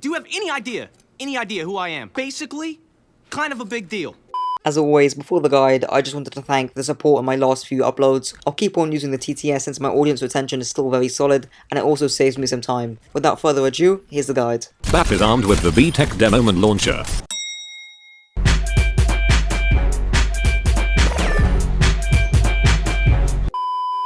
do you have any idea who I am? Basically, kind of a big deal. As always, before the guide, I just wanted to thank the support in my last few uploads. I'll keep on using the TTS since my audience retention is still very solid, and it also saves me some time. Without further ado, here's the guide. Bap is armed with the VTech Demoman launcher.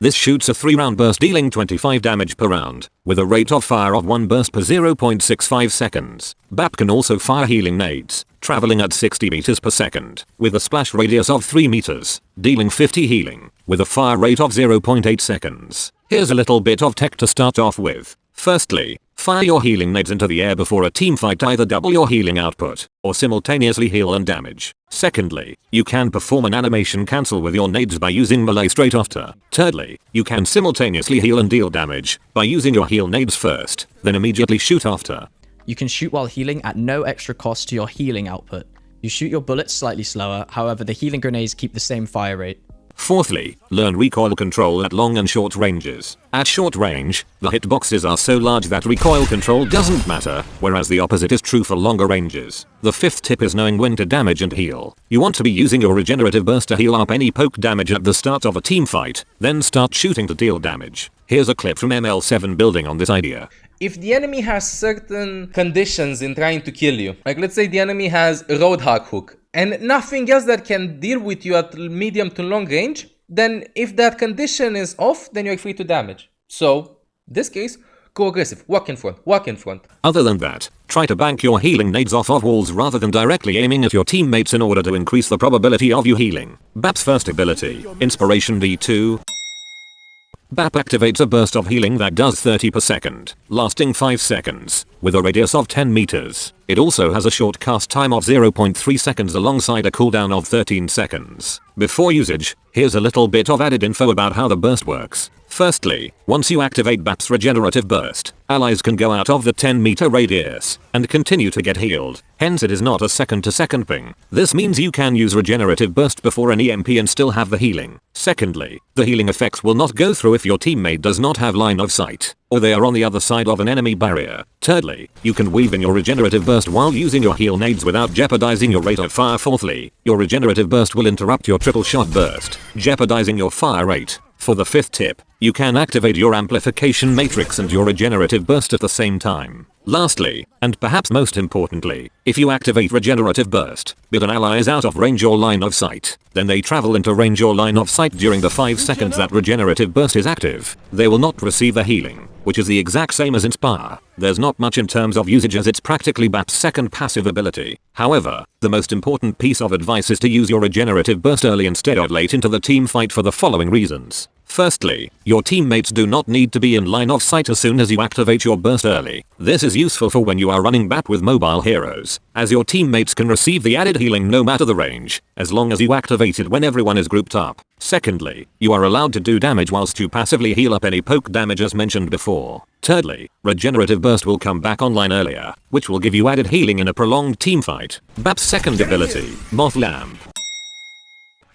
This shoots a 3-round burst dealing 25 damage per round, with a rate of fire of 1 burst per 0.65 seconds. Bap can also fire healing nades, traveling at 60 meters per second, with a splash radius of 3 meters, dealing 50 healing, with a fire rate of 0.8 seconds. Here's a little bit of tech to start off with. Firstly, fire your healing nades into the air before a teamfight to either double your healing output, or simultaneously heal and damage. Secondly, you can perform an animation cancel with your nades by using melee straight after. Thirdly, you can simultaneously heal and deal damage by using your heal nades first, then immediately shoot after. You can shoot while healing at no extra cost to your healing output. You shoot your bullets slightly slower, however the healing grenades keep the same fire rate. Fourthly, learn recoil control at long and short ranges. At short range, the hitboxes are so large that recoil control doesn't matter, whereas the opposite is true for longer ranges. The fifth tip is knowing when to damage and heal. You want to be using your regenerative burst to heal up any poke damage at the start of a team fight, then start shooting to deal damage. Here's a clip from ML7 building on this idea. If the enemy has certain conditions in trying to kill you, like let's say the enemy has a Roadhog hook, and nothing else that can deal with you at medium to long range, then if that condition is off, then you're free to damage. So, in this case, go aggressive, walk in front. Other than that, try to bank your healing nades off of walls rather than directly aiming at your teammates in order to increase the probability of you healing. Bap's first ability, Inspiration D2. Bap activates a burst of healing that does 30 per second, lasting 5 seconds, with a radius of 10 meters. It also has a short cast time of 0.3 seconds alongside a cooldown of 13 seconds. Before usage, here's a little bit of added info about how the burst works. Firstly, once you activate Bap's regenerative burst, allies can go out of the 10-meter radius and continue to get healed. Hence it is not a second-to-second ping. This means you can use regenerative burst before an EMP and still have the healing. Secondly, the healing effects will not go through if your teammate does not have line of sight, or they are on the other side of an enemy barrier. Thirdly, you can weave in your regenerative burst while using your heal nades without jeopardizing your rate of fire. Fourthly, your regenerative burst will interrupt your triple shot burst, jeopardizing your fire rate. For the fifth tip, you can activate your amplification matrix and your regenerative burst at the same time. Lastly, and perhaps most importantly, if you activate regenerative burst, but an ally is out of range or line of sight, then they travel into range or line of sight during the 5 seconds that regenerative burst is active. They will not receive the healing, which is the exact same as Inspire. There's not much in terms of usage as it's practically Bap's second passive ability. However, the most important piece of advice is to use your regenerative burst early instead of late into the team fight for the following reasons. Firstly, your teammates do not need to be in line of sight as soon as you activate your burst early. This is useful for when you are running Bap with mobile heroes, as your teammates can receive the added healing no matter the range, as long as you activate it when everyone is grouped up. Secondly, you are allowed to do damage whilst you passively heal up any poke damage as mentioned before. Thirdly, regenerative burst will come back online earlier, which will give you added healing in a prolonged teamfight. Bap's second ability, Moth Lamp,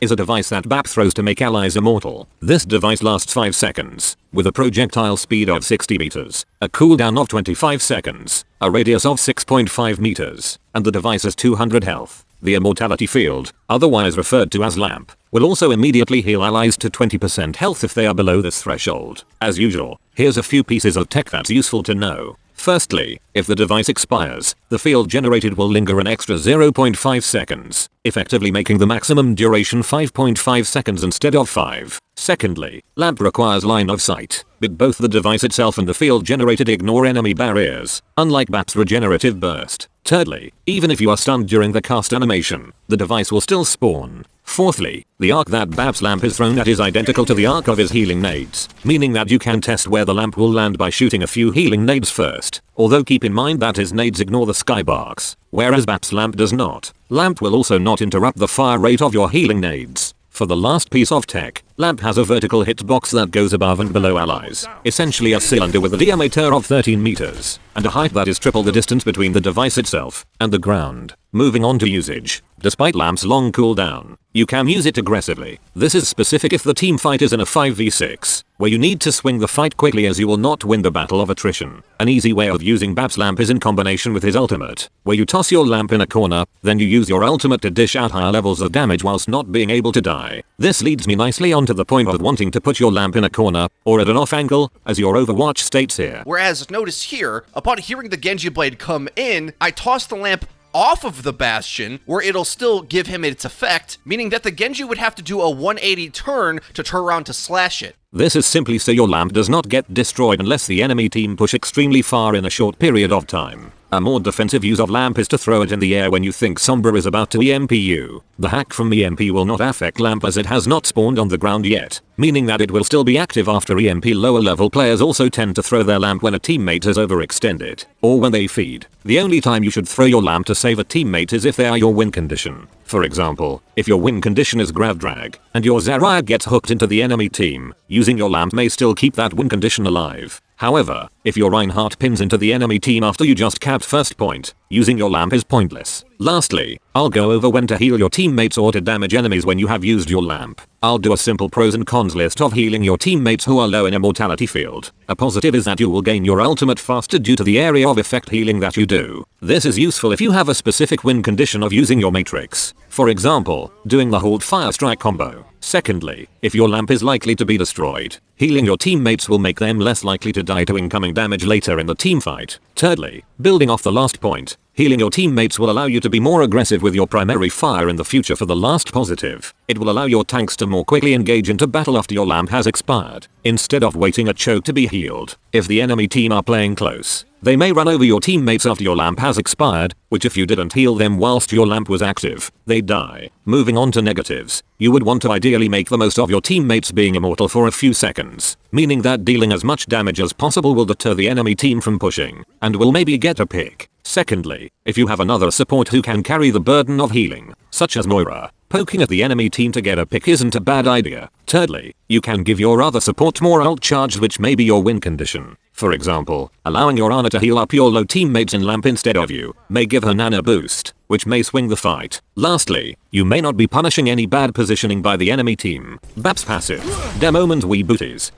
is a device that Bap throws to make allies immortal. This device lasts 5 seconds, with a projectile speed of 60 meters, a cooldown of 25 seconds, a radius of 6.5 meters, and the device has 200 health. The immortality field, otherwise referred to as Lamp, will also immediately heal allies to 20% health if they are below this threshold. As usual, here's a few pieces of tech that's useful to know. Firstly, if the device expires, the field generated will linger an extra 0.5 seconds, effectively making the maximum duration 5.5 seconds instead of 5. Secondly, Lamp requires line of sight, but both the device itself and the field generated ignore enemy barriers, unlike Bap's regenerative burst. Thirdly, even if you are stunned during the cast animation, the device will still spawn. Fourthly, the arc that Bap's lamp is thrown at is identical to the arc of his healing nades, meaning that you can test where the lamp will land by shooting a few healing nades first, although keep in mind that his nades ignore the skybarks, whereas Bap's lamp does not. Lamp will also not interrupt the fire rate of your healing nades. For the last piece of tech, Lamp has a vertical hitbox that goes above and below allies, essentially a cylinder with a diameter of 13 meters, and a height that is triple the distance between the device itself and the ground. Moving on to usage. Despite Lamp's long cooldown, you can use it aggressively. This is specific if the team fight is in a 5v6. where you need to swing the fight quickly as you will not win the battle of attrition. An easy way of using Bap's lamp is in combination with his ultimate, where you toss your lamp in a corner, then you use your ultimate to dish out higher levels of damage whilst not being able to die. This leads me nicely onto the point of wanting to put your lamp in a corner, or at an off angle, as your Overwatch states here. Whereas, notice here, upon hearing the Genji blade come in, I toss the lamp off of the Bastion, where it'll still give him its effect, meaning that the Genji would have to do a 180 turn to turn around to slash it. This is simply so your lamp does not get destroyed unless the enemy team push extremely far in a short period of time. A more defensive use of lamp is to throw it in the air when you think Sombra is about to EMP you. The hack from EMP will not affect lamp as it has not spawned on the ground yet, meaning that it will still be active after EMP. Lower level players also tend to throw their lamp when a teammate has overextended, or when they feed. The only time you should throw your lamp to save a teammate is if they are your win condition. For example, if your win condition is grav drag, and your Zarya gets hooked into the enemy team, using your lamp may still keep that win condition alive. However, if your Reinhardt pins into the enemy team after you just capped first point, using your lamp is pointless. Lastly, I'll go over when to heal your teammates or to damage enemies when you have used your lamp. I'll do a simple pros and cons list of healing your teammates who are low in immortality field. A positive is that you will gain your ultimate faster due to the area of effect healing that you do. This is useful if you have a specific win condition of using your matrix. For example, doing the hold fire strike combo. Secondly, if your lamp is likely to be destroyed, healing your teammates will make them less likely to die to incoming damage later in the teamfight. Thirdly, building off the last point, healing your teammates will allow you to be more aggressive with your primary fire in the future. For the last positive, it will allow your tanks to more quickly engage into battle after your lamp has expired, instead of waiting a choke to be healed. If the enemy team are playing close, they may run over your teammates after your lamp has expired, which if you didn't heal them whilst your lamp was active, they die. Moving on to negatives, you would want to ideally make the most of your teammates being immortal for a few seconds, meaning that dealing as much damage as possible will deter the enemy team from pushing, and will maybe get a pick. Secondly, if you have another support who can carry the burden of healing, such as Moira, poking at the enemy team to get a pick isn't a bad idea. Thirdly, you can give your other support more ult charge, which may be your win condition. For example, allowing your Ana to heal up your low teammates in lamp instead of you may give her Nana boost, which may swing the fight. Lastly, you may not be punishing any bad positioning by the enemy team. Bap's passive, Demoman's Booties,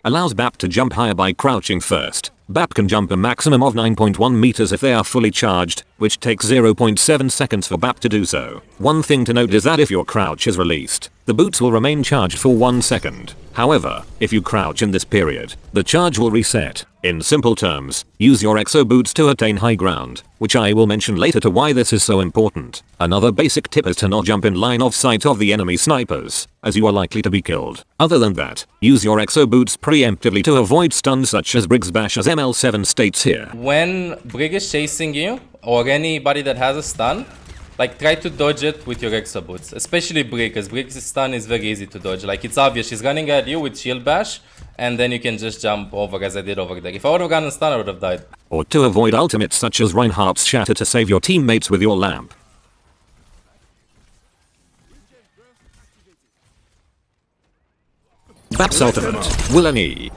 allows Bap to jump higher by crouching first. Bap can jump a maximum of 9.1 meters if they are fully charged, which takes 0.7 seconds for Bap to do so. One thing to note is that if your crouch is released, the boots will remain charged for 1 second. However, if you crouch in this period, the charge will reset. In simple terms, use your exo boots to attain high ground, which I will mention later to why this is so important. Another basic tip is to not jump in line of sight of the enemy snipers, as you are likely to be killed. Other than that, use your exo boots preemptively to avoid stuns such as Briggs Bash, as ML7 states here. When Brig is chasing you, or anybody that has a stun, like try to dodge it with your exo boots, especially Brig, because Brig's stun is very easy to dodge. Like it's obvious, she's running at you with shield bash, and then you can just jump over as I did over there. If I would have gotten a stun, I would have died. Or to avoid ultimates such as Reinhardt's Shatter to save your teammates with your lamp. Bap's ultimate, WillNE,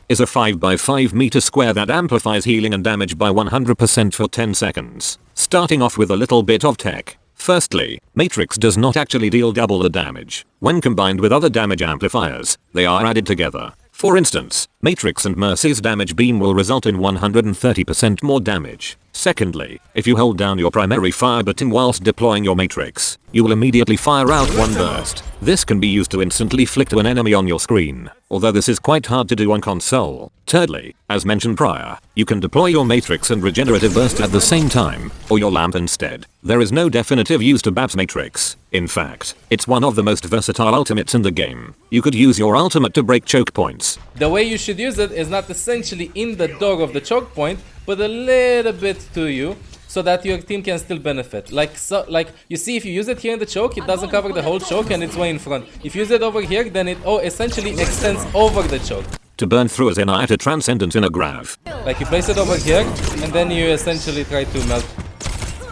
is a 5x5 meter square that amplifies healing and damage by 100% for 10 seconds. Starting off with a little bit of tech. Firstly, Matrix does not actually deal double the damage. When combined with other damage amplifiers, they are added together. For instance, Matrix and Mercy's damage beam will result in 130% more damage. Secondly, if you hold down your primary fire button whilst deploying your Matrix, you will immediately fire out one burst. This can be used to instantly flick to an enemy on your screen, although this is quite hard to do on console. Thirdly, as mentioned prior, you can deploy your Matrix and regenerative burst at the same time, or your lamp instead. There is no definitive use to Bap's Matrix. In fact, it's one of the most versatile ultimates in the game. You could use your ultimate to break choke points. The way you should use it is not essentially in the door of the choke point, but a little bit to you, so that your team can still benefit. Like you see, if you use it here in the choke, it doesn't cover the whole choke and it's way in front. If you use it over here, then it essentially extends over the choke. To burn through as in a transcendence in a grav. Like you place it over here, and then you essentially try to melt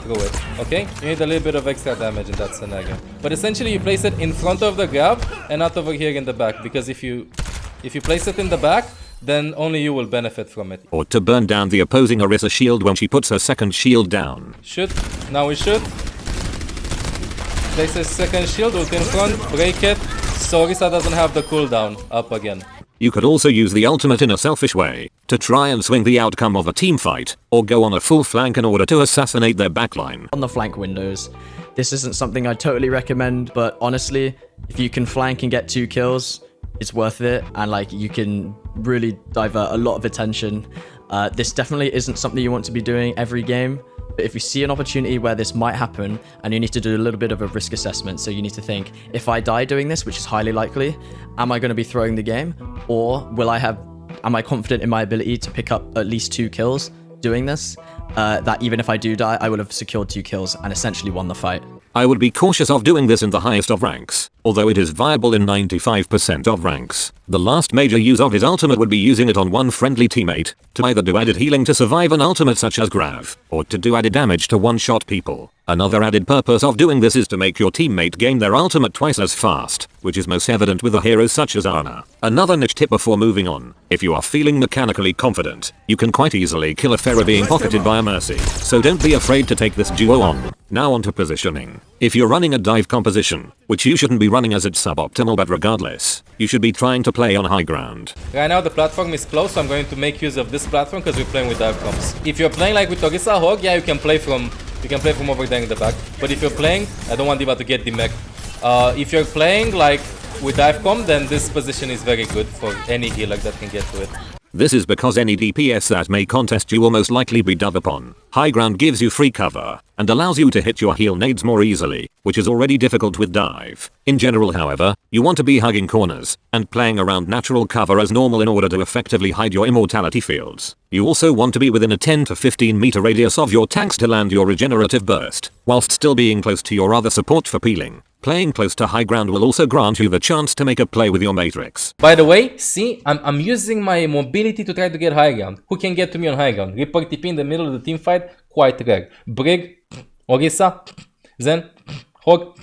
through it, okay? You need a little bit of extra damage in that scenario. But essentially you place it in front of the grab and not over here in the back, because if you place it in the back, then only you will benefit from it. Or to burn down the opposing Orisa shield when she puts her second shield down. Shoot. Now we shoot. Place a second shield, ult in front, break it, so Orisa doesn't have the cooldown up again. You could also use the ultimate in a selfish way, to try and swing the outcome of a team fight, or go on a full flank in order to assassinate their backline. On the flank windows, this isn't something I totally recommend, but honestly, if you can flank and get 2 kills, it's worth it, and like you can really divert a lot of attention. This definitely isn't something you want to be doing every game, but if you see an opportunity where this might happen, and you need to do a little bit of a risk assessment, so you need to think, if I die doing this, which is highly likely, am I going to be throwing the game, or am I confident in my ability to pick up at least 2 kills doing this? That even if I do die, I will have secured 2 kills and essentially won the fight. I would be cautious of doing this in the highest of ranks, although it is viable in 95% of ranks. The last major use of his ultimate would be using it on one friendly teammate, to either do added healing to survive an ultimate such as Grav, or to do added damage to one-shot people. Another added purpose of doing this is to make your teammate gain their ultimate twice as fast, which is most evident with a hero such as Ana. Another niche tip before moving on, if you are feeling mechanically confident, you can quite easily kill a Pharah being pocketed by a Mercy, so don't be afraid to take this duo on. Now onto positioning. If you're running a dive composition, which you shouldn't be running as it's suboptimal, but regardless, you should be trying to play on high ground. Right now the platform is close, so I'm going to make use of this platform because we're playing with dive comps. If you're playing like with Orisa Hog, yeah, you can play from over there in the back. But if you're playing, I don't want Diva to get the mech. If you're playing like with dive comp, then this position is very good for any healer that can get to it. This is because any DPS that may contest you will most likely be dove upon. High ground gives you free cover, and allows you to hit your heal nades more easily, which is already difficult with dive. In general, however, you want to be hugging corners, and playing around natural cover as normal in order to effectively hide your immortality fields. You also want to be within a 10 to 15 meter radius of your tanks to land your regenerative burst, whilst still being close to your other support for peeling. Playing close to high ground will also grant you the chance to make a play with your matrix. By the way, see, I'm using my mobility to try to get high ground. Who can get to me on high ground? Reaper TP in the middle of the team fight? Quite rare. Brig, Orisa, Zen, Hog,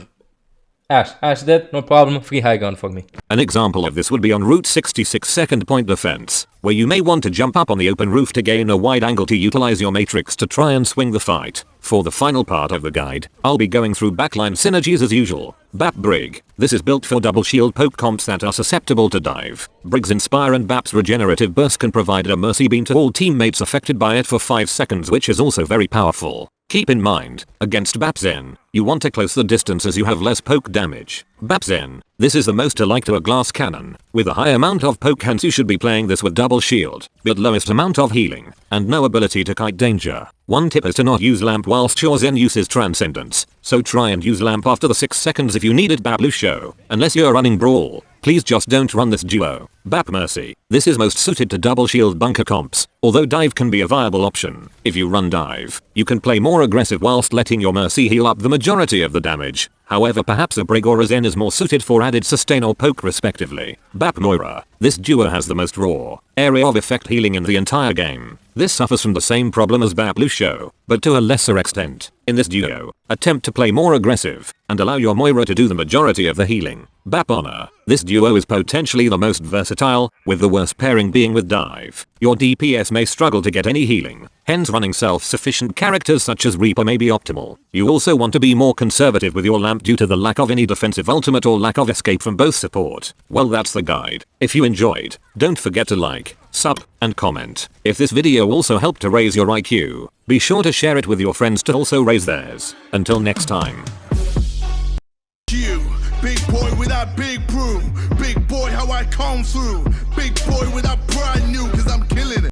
Ash dead, no problem, free high ground for me. An example of this would be on Route 66 second point defense, where you may want to jump up on the open roof to gain a wide angle to utilize your matrix to try and swing the fight. For the final part of the guide, I'll be going through backline synergies as usual. Bap Brig. This is built for double shield poke comps that are susceptible to dive. Brig's Inspire and Bap's regenerative burst can provide a mercy beam to all teammates affected by it for 5 seconds, which is also very powerful. Keep in mind, against Bap Zen, you want to close the distance as you have less poke damage. Bap Zen, this is the most alike to a glass cannon. With a high amount of poke, hence you should be playing this with double shield, but lowest amount of healing, and no ability to kite danger. One tip is to not use Lamp whilst your Zen uses Transcendence, so try and use Lamp after the 6 seconds if you need it. Bap Lucio, unless you're running Brawl, please just don't run this duo. Bap Mercy, this is most suited to double shield bunker comps, although dive can be a viable option. If you run dive, you can play more aggressive whilst letting your Mercy heal up the majority of the damage. However, perhaps a Brig or a Zen is more suited for added sustain or poke respectively. Bap Moira, this duo has the most raw area of effect healing in the entire game. This suffers from the same problem as Bap Lucio, but to a lesser extent. In this duo, attempt to play more aggressive, and allow your Moira to do the majority of the healing. Bap Honor, this duo is potentially the most versatile, with the worst pairing being with dive. Your DPS may struggle to get any healing, hence running self-sufficient characters such as Reaper may be optimal. You also want to be more conservative with your Lamp due to the lack of any defensive ultimate or lack of escape from both support. Well, that's the guide. If you enjoyed, don't forget to like, sub, and comment. If this video also helped to raise your IQ, be sure to share it with your friends to also raise theirs. Until next time. You, big boy with that big broom, big boy how I come through, big boy with that